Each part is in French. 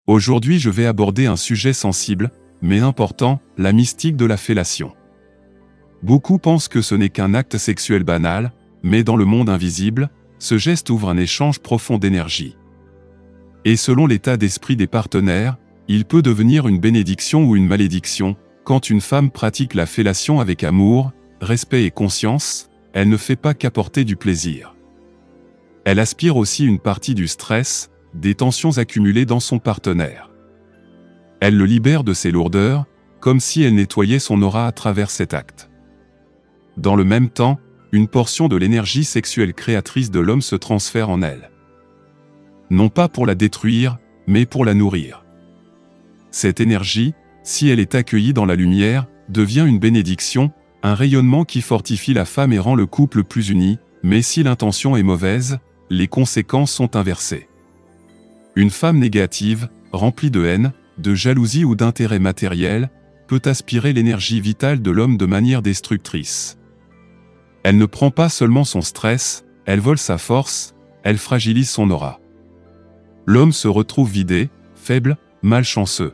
Aujourd'hui, je vais aborder un sujet sensible, mais important, la mystique de la fellation. Beaucoup pensent que ce n'est qu'un acte sexuel banal, mais dans le monde invisible, ce geste ouvre un échange profond d'énergie. Et selon l'état d'esprit des partenaires, il peut devenir une bénédiction ou une malédiction. Quand une femme pratique la fellation avec amour, respect et conscience, elle ne fait pas qu'apporter du plaisir. Elle aspire aussi une partie du stress, des tensions accumulées dans son partenaire. Elle le libère de ses lourdeurs, comme si elle nettoyait son aura à travers cet acte. Dans le même temps, une portion de l'énergie sexuelle créatrice de l'homme se transfère en elle. Non pas pour la détruire, mais pour la nourrir. Cette énergie, si elle est accueillie dans la lumière, devient une bénédiction, un rayonnement qui fortifie la femme et rend le couple plus uni, mais si l'intention est mauvaise, les conséquences sont inversées. Une femme négative, remplie de haine, de jalousie ou d'intérêt matériel, peut aspirer l'énergie vitale de l'homme de manière destructrice. Elle ne prend pas seulement son stress, elle vole sa force, elle fragilise son aura. L'homme se retrouve vidé, faible, malchanceux.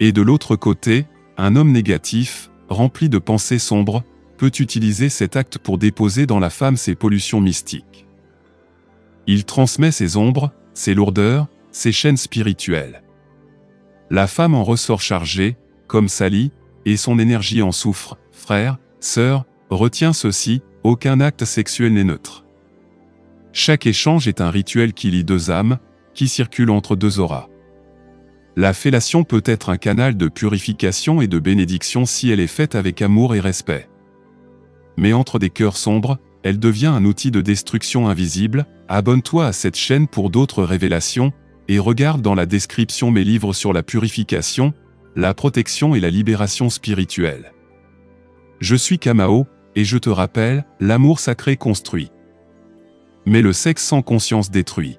Et de l'autre côté, un homme négatif, rempli de pensées sombres, peut utiliser cet acte pour déposer dans la femme ses pollutions mystiques. Il transmet ses ombres, ses lourdeurs, ses chaînes spirituelles. La femme en ressort chargée, comme salie, et son énergie en souffre. Frère, sœur, retiens ceci, aucun acte sexuel n'est neutre. Chaque échange est un rituel qui lie deux âmes, qui circulent entre deux auras. La fellation peut être un canal de purification et de bénédiction si elle est faite avec amour et respect. Mais entre des cœurs sombres, elle devient un outil de destruction invisible. Abonne-toi à cette chaîne pour d'autres révélations, et regarde dans la description mes livres sur la purification, la protection et la libération spirituelle. Je suis Kamao, et je te rappelle, l'amour sacré construit. Mais le sexe sans conscience détruit.